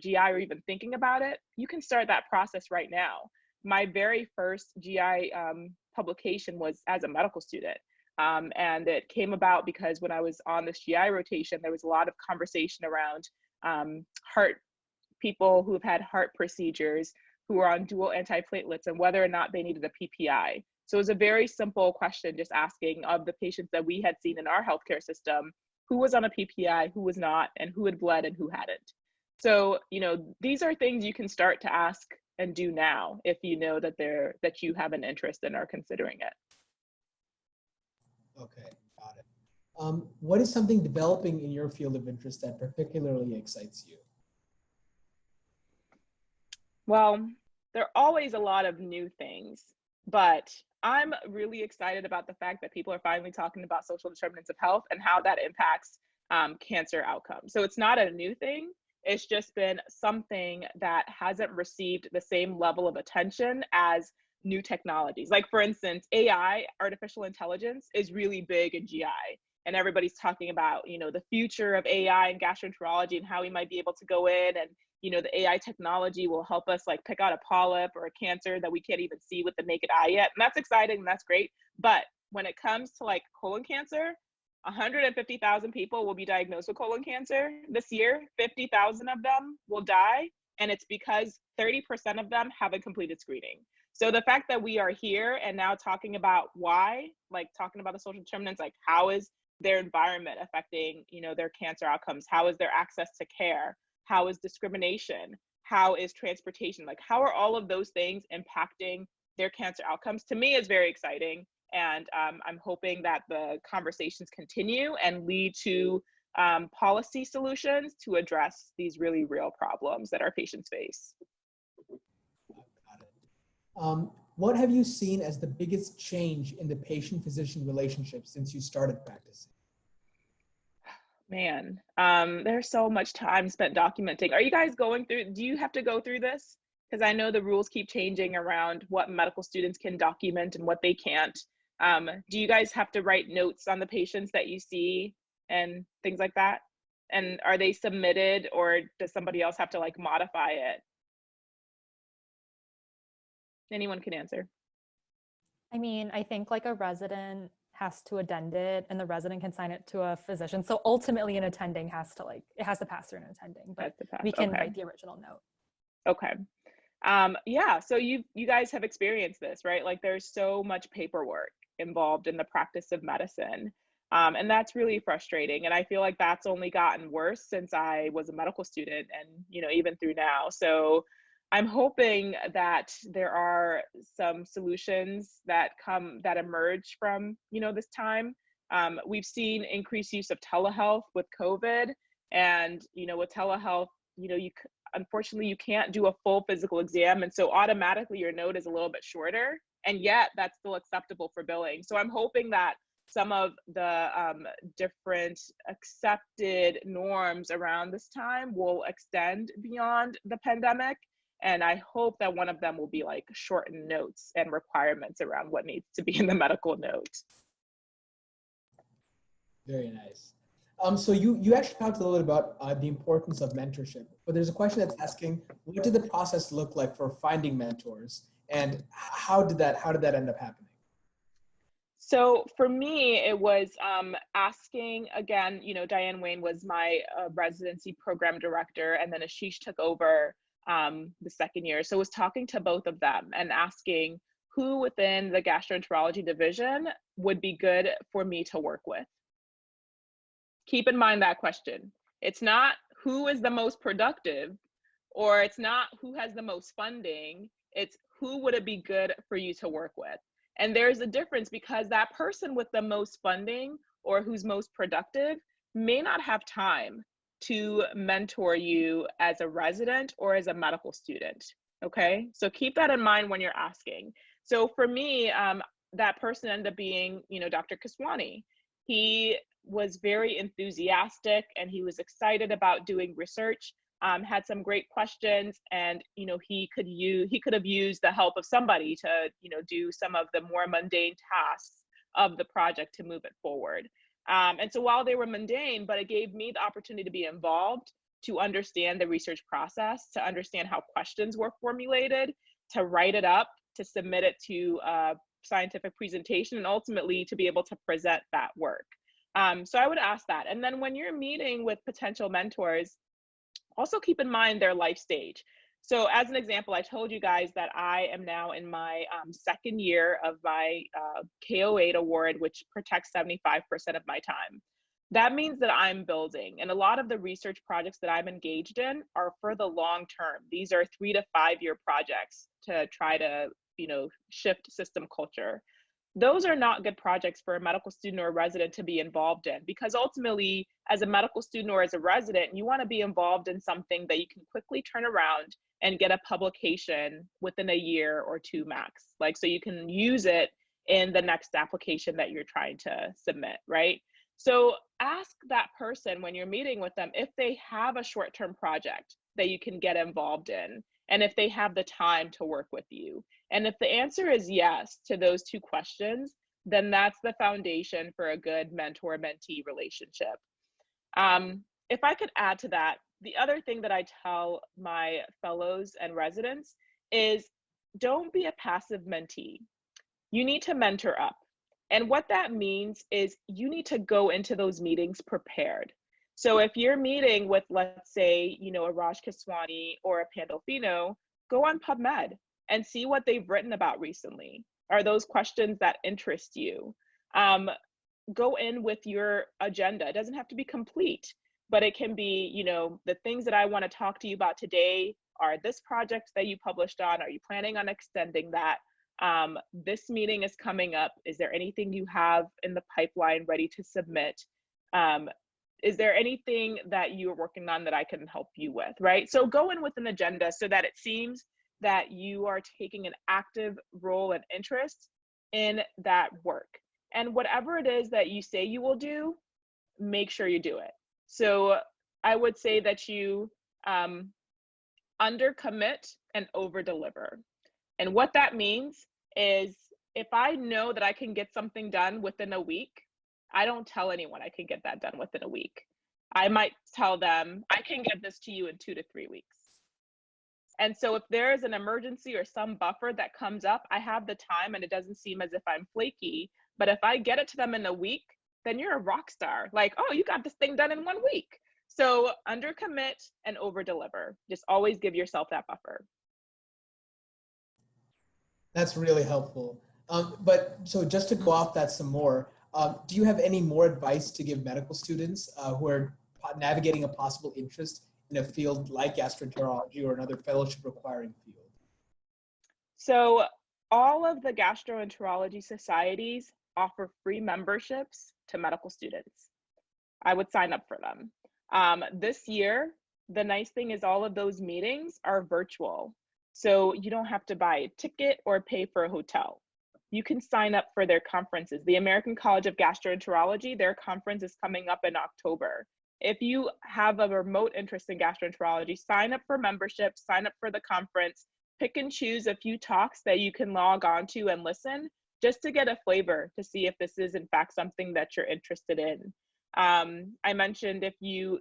GI or even thinking about it, you can start that process right now. My very first GI publication was as a medical student. And it came about because when I was on this GI rotation, there was a lot of conversation around heart people who've had heart procedures who are on dual antiplatelets and whether or not they needed a PPI. So it was a very simple question, just asking of the patients that we had seen in our healthcare system, who was on a PPI, who was not, and who had bled and who hadn't. So, these are things you can start to ask and do now if you know that you have an interest and are considering it.
Okay, got it. What is something developing in your field of interest that particularly excites you?
Well, there are always a lot of new things, but I'm really excited about the fact that people are finally talking about social determinants of health and how that impacts cancer outcomes. So it's not a new thing. It's just been something that hasn't received the same level of attention as new technologies. Like for instance, AI, artificial intelligence, is really big in GI. And everybody's talking about, the future of AI and gastroenterology and how we might be able to go in and, the AI technology will help us like pick out a polyp or a cancer that we can't even see with the naked eye yet. And that's exciting and that's great. But when it comes to like colon cancer, 150,000 people will be diagnosed with colon cancer this year. 50,000 of them will die. And it's because 30% of them haven't completed screening. So the fact that we are here and now talking about why, like talking about the social determinants, like how is their environment affecting, you know, their cancer outcomes? How is their access to care? How is discrimination? How is transportation? Like, how are all of those things impacting their cancer outcomes? To me, is very exciting. And I'm hoping that the conversations continue and lead to policy solutions to address these really real problems that our patients face.
What have you seen as the biggest change in the patient-physician relationship since you started practicing?
Man, there's so much time spent documenting. Are you guys going through, do you have to go through this? Because I know the rules keep changing around what medical students can document and what they can't. Do you guys have to write notes on the patients that you see and things like that? And are they submitted, or does somebody else have to like modify it? Anyone can answer.
I mean, I think like a resident has to addend it and the resident can sign it to a physician. So ultimately an attending has to it has to pass through an attending, but we can write the original note.
Okay. Yeah, so you guys have experienced this, right? Like there's so much paperwork involved in the practice of medicine. And that's really frustrating. And I feel like that's only gotten worse since I was a medical student and, you know, even through now. So I'm hoping that there are some solutions that emerge from, you know, this time. We've seen increased use of telehealth with COVID, and, you know, with telehealth, you know, unfortunately you can't do a full physical exam. And so automatically your note is a little bit shorter, and yet that's still acceptable for billing. So I'm hoping that some of the different accepted norms around this time will extend beyond the pandemic. And I hope that one of them will be like shortened notes and requirements around what needs to be in the medical note.
Very nice. So you actually talked a little bit about the importance of mentorship, but there's a question that's asking, what did the process look like for finding mentors, and how did that end up happening?
So for me, it was asking, again, you know, Diane Wayne was my residency program director, and then Ashish took over the second year. So I was talking to both of them and asking who within the gastroenterology division would be good for me to work with. Keep in mind that question. It's not who is the most productive, or it's not who has the most funding. It's who would it be good for you to work with. And there's a difference, because that person with the most funding or who's most productive may not have time to mentor you as a resident or as a medical student. Okay, so keep that in mind when you're asking. So for me, that person ended up being, you know, Dr. Kiswani. He was very enthusiastic and he was excited about doing research, had some great questions, and, you know, he could have used the help of somebody to, you know, do some of the more mundane tasks of the project to move it forward. And so while they were mundane, but it gave me the opportunity to be involved, to understand the research process, to understand how questions were formulated, to write it up, to submit it to a scientific presentation, and ultimately to be able to present that work. So I would ask that. And then when you're meeting with potential mentors, also keep in mind their life stage. So as an example, I told you guys that I am now in my second year of my K08 award, which protects 75% of my time. That means that I'm building, and a lot of the research projects that I'm engaged in are for the long term. These are 3 to 5 year projects to try to, you know, shift system culture. Those are not good projects for a medical student or a resident to be involved in, because ultimately, as a medical student or as a resident, you want to be involved in something that you can quickly turn around and get a publication within a year or 2 max. Like, so you can use it in the next application that you're trying to submit, right? So ask that person when you're meeting with them if they have a short-term project that you can get involved in, and if they have the time to work with you. And if the answer is yes to those 2 questions, then that's the foundation for a good mentor-mentee relationship. If I could add to that, the other thing that I tell my fellows and residents is, don't be a passive mentee. You need to mentor up. And what that means is you need to go into those meetings prepared. So if you're meeting with, let's say, you know, a Raj Kiswani or a Pandolfino, go on PubMed and see what they've written about recently. Are those questions that interest you? Go in with your agenda. It doesn't have to be complete, but it can be, you know, the things that I want to talk to you about today are this project that you published on. Are you planning on extending that? This meeting is coming up. Is there anything you have in the pipeline ready to submit? Is there anything that you're working on that I can help you with, right? So go in with an agenda so that it seems that you are taking an active role and interest in that work. And whatever it is that you say you will do, make sure you do it. So I would say that you undercommit and over-deliver. And what that means is if I know that I can get something done within a week, I don't tell anyone I can get that done within a week. I might tell them, I can get this to you in 2 to 3 weeks. And so if there is an emergency or some buffer that comes up, I have the time and it doesn't seem as if I'm flaky. But if I get it to them in a week, then you're a rock star. Like, oh, you got this thing done in 1 week. So undercommit and over-deliver. Just always give yourself that buffer.
That's really helpful. But so just to go off that some more, do you have any more advice to give medical students who are navigating a possible interest in a field like gastroenterology or another fellowship requiring field?
So all of the gastroenterology societies offer free memberships to medical students. I would sign up for them. This year, the nice thing is all of those meetings are virtual. So you don't have to buy a ticket or pay for a hotel. You can sign up for their conferences. The American College of Gastroenterology, their conference is coming up in October. If you have a remote interest in gastroenterology, sign up for membership, sign up for the conference, pick and choose a few talks that you can log on to and listen just to get a flavor to see if this is in fact something that you're interested in. I mentioned if you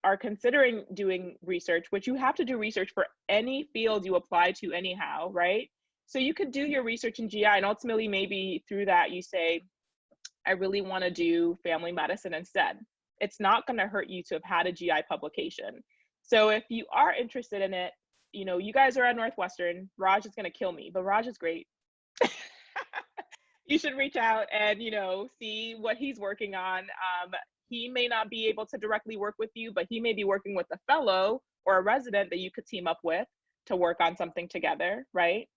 are considering doing research, which you have to do research for any field you apply to anyhow, right? So you could do your research in GI and ultimately maybe through that you say, I really want to do family medicine instead. It's not going to hurt you to have had a GI publication. So if you are interested in it, you know, you guys are at Northwestern, Raj is going to kill me, but Raj is great. You should reach out and, you know, see what he's working on. He may not be able to directly work with you, but he may be working with a fellow or a resident that you could team up with to work on something together, right?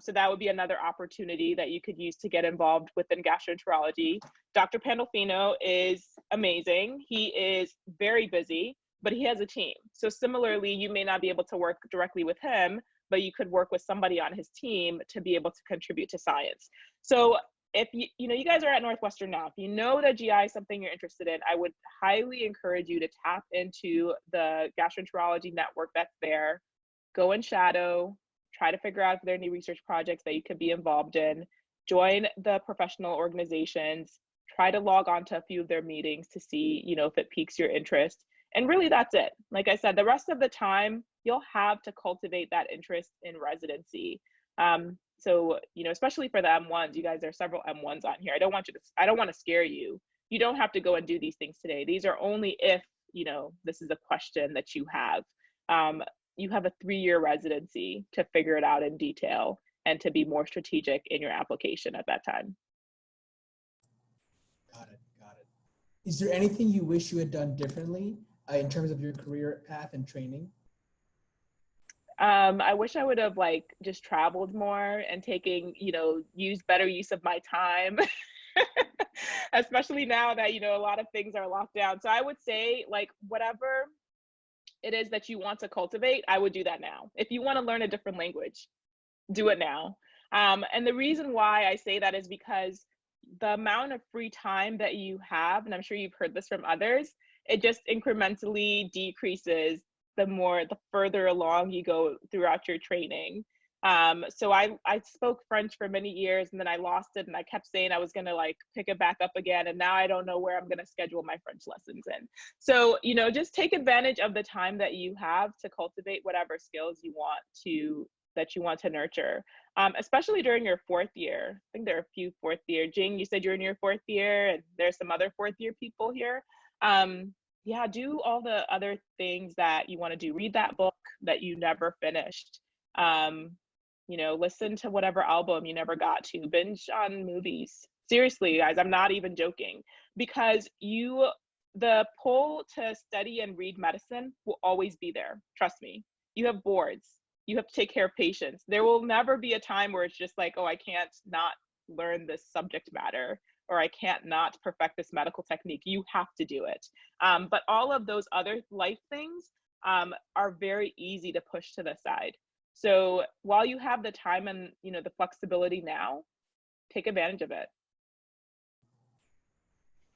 So that would be another opportunity that you could use to get involved within gastroenterology. Dr. Pandolfino is amazing. He is very busy, but he has a team. So similarly, you may not be able to work directly with him, but you could work with somebody on his team to be able to contribute to science. So if you guys are at Northwestern now, if you know that GI is something you're interested in, I would highly encourage you to tap into the gastroenterology network that's there. Go and shadow, try to figure out if there are any research projects that you could be involved in, join the professional organizations, try to log on to a few of their meetings to see, you know, if it piques your interest. And really that's it. Like I said, the rest of the time, you'll have to cultivate that interest in residency. So, you know, especially for the M1s, you guys, there are several M1s on here. I don't want to scare you. You don't have to go and do these things today. These are only if, you know, this is a question that you have. You have a 3-year residency to figure it out in detail and to be more strategic in your application at that time.
Got it. Is there anything you wish you had done differently in terms of your career path and training?
I wish I would have just traveled more and used better use of my time, especially now that, a lot of things are locked down. So I would say whatever it is that you want to cultivate, I would do that now. If you want to learn a different language, do it now. And the reason why I say that is because the amount of free time that you have, and I'm sure you've heard this from others, it just incrementally decreases the further along you go throughout your training. So I spoke French for many years, and then I lost it, and I kept saying I was going to pick it back up again, and now I don't know where I'm going to schedule my French lessons in. So, just take advantage of the time that you have to cultivate whatever skills you want to nurture, especially during your 4th year. I think there are a few 4th year. Jing, you said you're in your 4th year, and there's some other 4th year people here. Yeah, do all the other things that you want to do. Read that book that you never finished. Listen to whatever album you never got to. Binge on movies. Seriously, guys, I'm not even joking, because the pull to study and read medicine will always be there. Trust me. You have boards. You have to take care of patients. There will never be a time where it's just like, oh, I can't not learn this subject matter, or I can't not perfect this medical technique. You have to do it. But all of those other life things are very easy to push to the side. So while you have the time and the flexibility now, take advantage of it.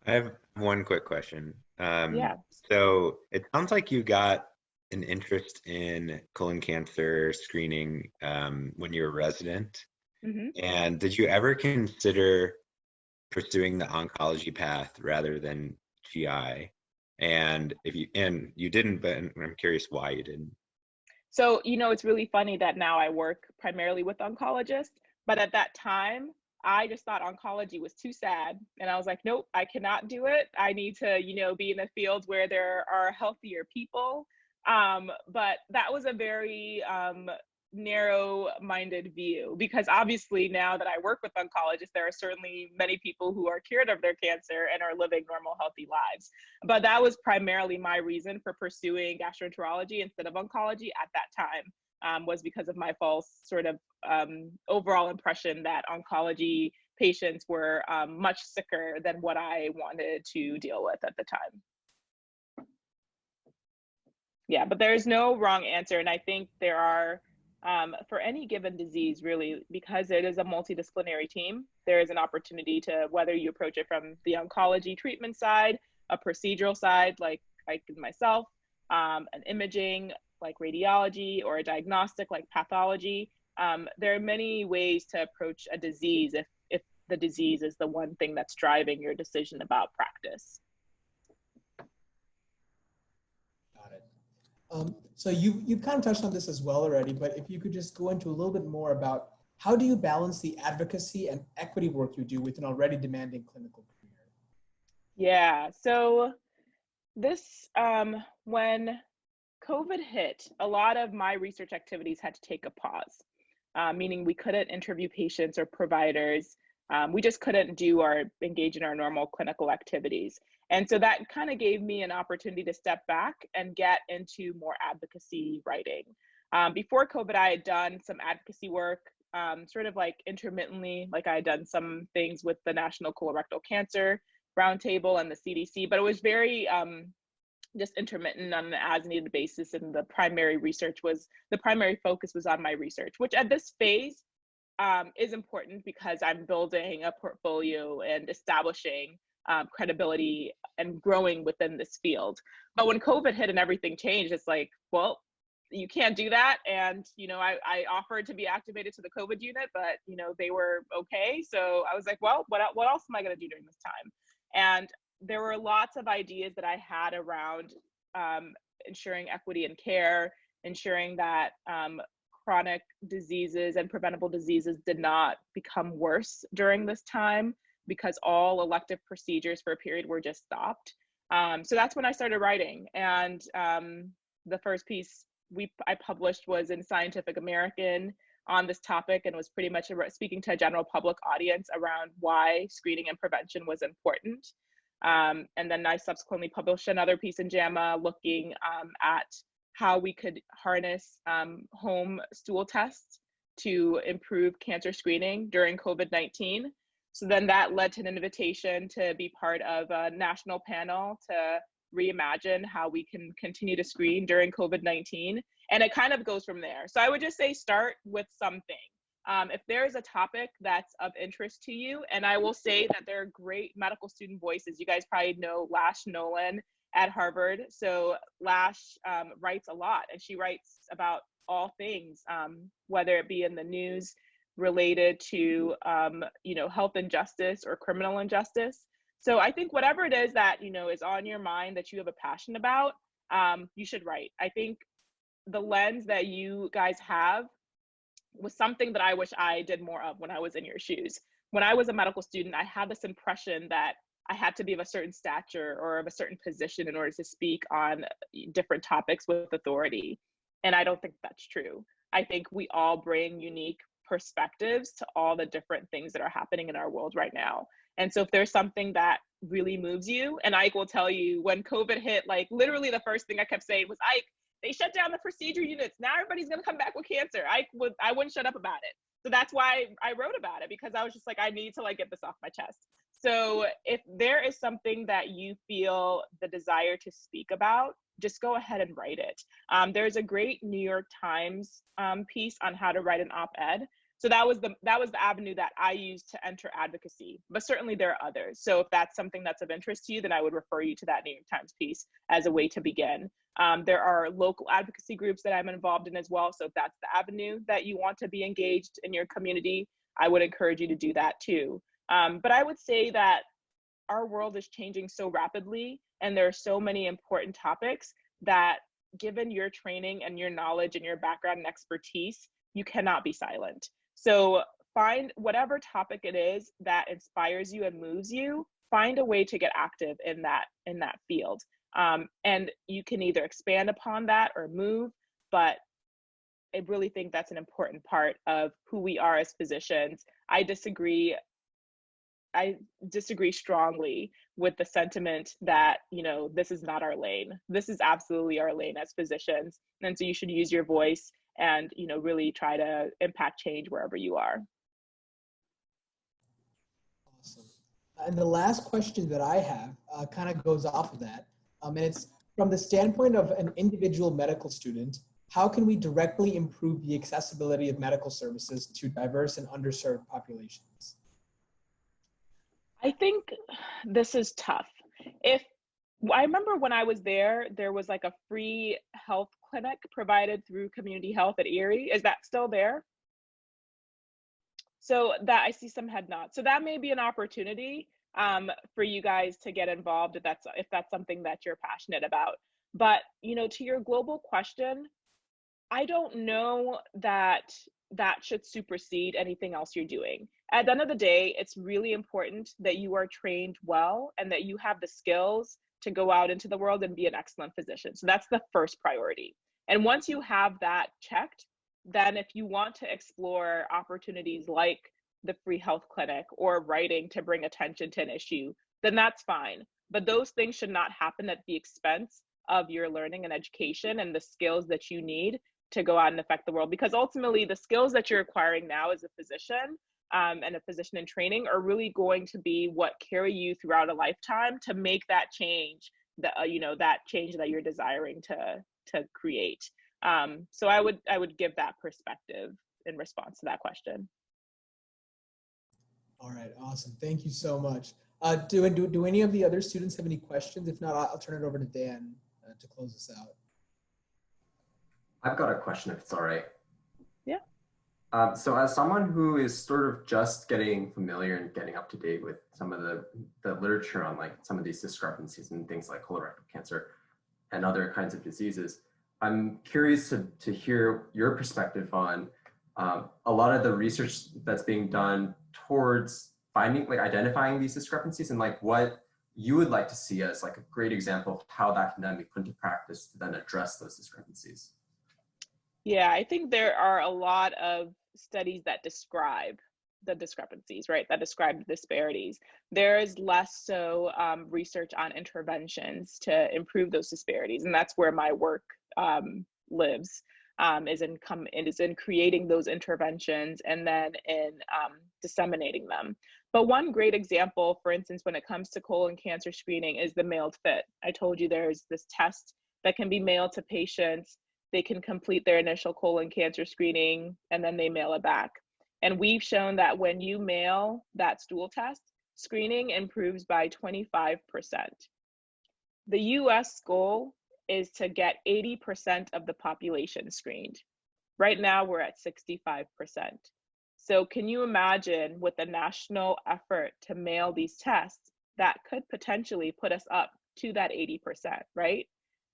I have one quick question.
Yeah.
So it sounds like you got an interest in colon cancer screening when you were a resident.
Mm-hmm.
And did you ever consider pursuing the oncology path rather than GI? And you didn't, but I'm curious why you didn't.
So, it's really funny that now I work primarily with oncologists, but at that time, I just thought oncology was too sad. And I was like, nope, I cannot do it. I need to, be in a field where there are healthier people. But that was a very narrow-minded view, because obviously now that I work with oncologists, there are certainly many people who are cured of their cancer and are living normal, healthy lives. But that was primarily my reason for pursuing gastroenterology instead of oncology at that time, was because of my false sort of overall impression that oncology patients were much sicker than what I wanted to deal with at the time. Yeah, but there's no wrong answer. And I think there are, for any given disease, really, because it is a multidisciplinary team, there is an opportunity to, whether you approach it from the oncology treatment side, a procedural side, like myself, an imaging, like radiology, or a diagnostic, like pathology. There are many ways to approach a disease if the disease is the one thing that's driving your decision about practice.
So you've kind of touched on this as well already, but if you could just go into a little bit more about how do you balance the advocacy and equity work you do with an already demanding clinical career?
Yeah, so this, when COVID hit, a lot of my research activities had to take a pause, meaning we couldn't interview patients or providers. We just couldn't engage in our normal clinical activities. And so that kind of gave me an opportunity to step back and get into more advocacy writing. Before COVID, I had done some advocacy work, sort of like intermittently, like I had done some things with the National Colorectal Cancer Roundtable and the CDC, but it was very just intermittent on an as-needed basis. And the primary focus was on my research, which at this phase is important because I'm building a portfolio and establishing credibility and growing within this field. But when COVID hit and everything changed, it's like, well, you can't do that. And, I offered to be activated to the COVID unit, but, they were okay. So I was like, well, what else am I going to do during this time? And there were lots of ideas that I had around ensuring equity in care, ensuring that chronic diseases and preventable diseases did not become worse during this time, because all elective procedures for a period were just stopped. So that's when I started writing. And the first piece I published was in Scientific American on this topic, and was pretty much speaking to a general public audience around why screening and prevention was important. And then I subsequently published another piece in JAMA looking at how we could harness home stool tests to improve cancer screening during COVID-19. So then that led to an invitation to be part of a national panel to reimagine how we can continue to screen during COVID-19. And it kind of goes from there. So I would just say start with something. If there's a topic that's of interest to you, and I will say that there are great medical student voices. You guys probably know Lash Nolan at Harvard. So Lash writes a lot, and she writes about all things, whether it be in the news related to health injustice or criminal injustice. So I think whatever it is that is on your mind that you have a passion about, you should write. I think the lens that you guys have was something that I wish I did more of when I was in your shoes. When I was a medical student, I had this impression that I had to be of a certain stature or of a certain position in order to speak on different topics with authority. And I don't think that's true. I think we all bring unique perspectives to all the different things that are happening in our world right now. And so if there's something that really moves you, and Ike will tell you, when COVID hit, like literally the first thing I kept saying was, Ike, they shut down the procedure units. Now everybody's gonna come back with cancer. I wouldn't shut up about it. So that's why I wrote about it, because I was just like, I need to like get this off my chest. So if there is something that you feel the desire to speak about, just go ahead and write it. There's a great New York Times piece on how to write an op-ed. So that was the avenue that I used to enter advocacy, but certainly there are others. So if that's something that's of interest to you, then I would refer you to that New York Times piece as a way to begin. There are local advocacy groups that I'm involved in as well. So if that's the avenue that you want to be engaged in your community, I would encourage you to do that too. But I would say that our world is changing so rapidly, and there are so many important topics that, given your training and your knowledge and your background and expertise, you cannot be silent. So find whatever topic it is that inspires you and moves you, find a way to get active in that field. And you can either expand upon that or move, but I really think that's an important part of who we are as physicians. I disagree strongly with the sentiment that, you know, this is not our lane. This is absolutely our lane as physicians. And so you should use your voice and, you know, really try to impact change wherever you are.
Awesome. And the last question that I have kind of goes off of that. And it's from the standpoint of an individual medical student, how can we directly improve the accessibility of medical services to diverse and underserved populations?
I think this is tough. I remember when I was there was like a free health clinic provided through Community Health at Erie. Is that still there? So that, I see some head nods. So that may be an opportunity for you guys to get involved if that's something that you're passionate about. But, you know, to your global question, I don't know that should supersede anything else you're doing. At the end of the day, it's really important that you are trained well and that you have the skills to go out into the world and be an excellent physician. So that's the first priority. And once you have that checked, then if you want to explore opportunities like the free health clinic or writing to bring attention to an issue, then that's fine. But those things should not happen at the expense of your learning and education and the skills that you need to go out and affect the world. Because ultimately, the skills that you're acquiring now as a physician and a physician in training are really going to be what carry you throughout a lifetime to make that change, that change that you're desiring to create. So I would give that perspective in response to that question.
All right, awesome. Thank you so much. Do any of the other students have any questions? If not, I'll turn it over to Dan to close this out.
I've got a question, if it's all right.
Yeah.
So as someone who is sort of just getting familiar and getting up to date with some of the literature on like some of these discrepancies and things like colorectal cancer and other kinds of diseases, I'm curious to hear your perspective on a lot of the research that's being done towards identifying these discrepancies and like what you would like to see as like a great example of how that can then be put into practice to then address those discrepancies.
Yeah, I think there are a lot of studies that describe the discrepancies, right? That describe the disparities. There is less so research on interventions to improve those disparities. And that's where my work lives, is in creating those interventions and then in disseminating them. But one great example, for instance, when it comes to colon cancer screening is the mailed FIT. I told you there's this test that can be mailed to patients. They can complete their initial colon cancer screening and then they mail it back. And we've shown that when you mail that stool test, screening improves by 25%. The US goal is to get 80% of the population screened. Right now we're at 65%. So can you imagine with the national effort to mail these tests, that could potentially put us up to that 80%, right?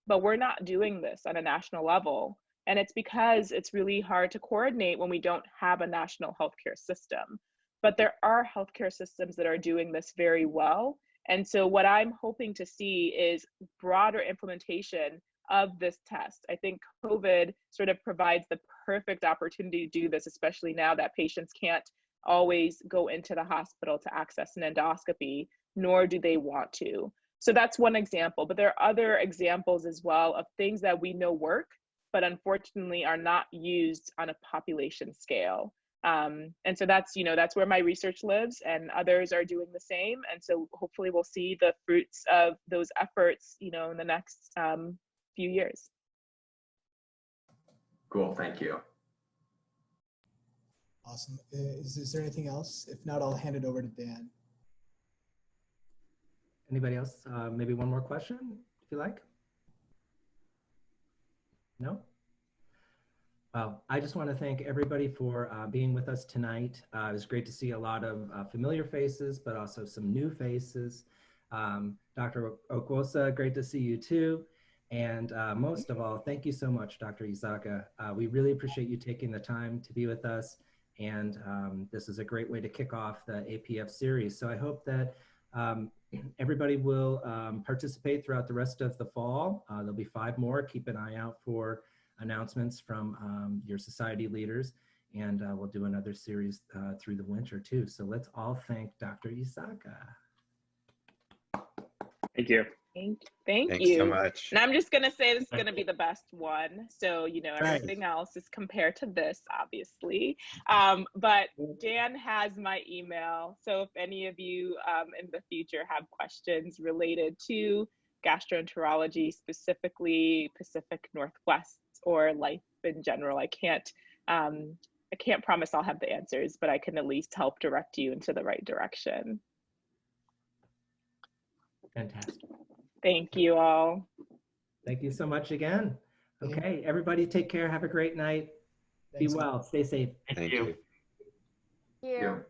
But we're not doing this on a national level. And it's because it's really hard to coordinate when we don't have a national healthcare system. But there are healthcare systems that are doing this very well. And so what I'm hoping to see is broader implementation of this test. I think COVID sort of provides the perfect opportunity to do this, especially now that patients can't always go into the hospital to access an endoscopy, nor do they want to. So that's one example, but there are other examples as well of things that we know work, but unfortunately are not used on a population scale. And so that's, that's where my research lives, and others are doing the same. And so hopefully we'll see the fruits of those efforts, in the next few years.
Cool, thank you.
Awesome. Is there anything else? If not, I'll hand it over to Dan.
Anybody else? Maybe one more question, if you like. No? Well, I just want to thank everybody for being with us tonight. It was great to see a lot of familiar faces, but also some new faces. Dr. Okwosa, great to see you too. And most of all, thank you so much, Dr. Issaka. We really appreciate you taking the time to be with us. And this is a great way to kick off the APF series. So I hope that everybody will participate throughout the rest of the fall. There'll be 5 more. Keep an eye out for announcements from your society leaders, and we'll do another series through the winter too. So let's all thank Dr. Issaka.
Thank you.
Thank
Thanks
you
so much.
And I'm just going to say this is going to be the best one. So, everything else is compared to this, obviously. But Dan has my email. So if any of you in the future have questions related to gastroenterology, specifically Pacific Northwest or life in general, I can't promise I'll have the answers, but I can at least help direct you into the right direction.
Fantastic.
Thank you all.
Thank you so much again. Okay, everybody take care. Have a great night. Be well. Stay safe.
Thank you.
Thank you.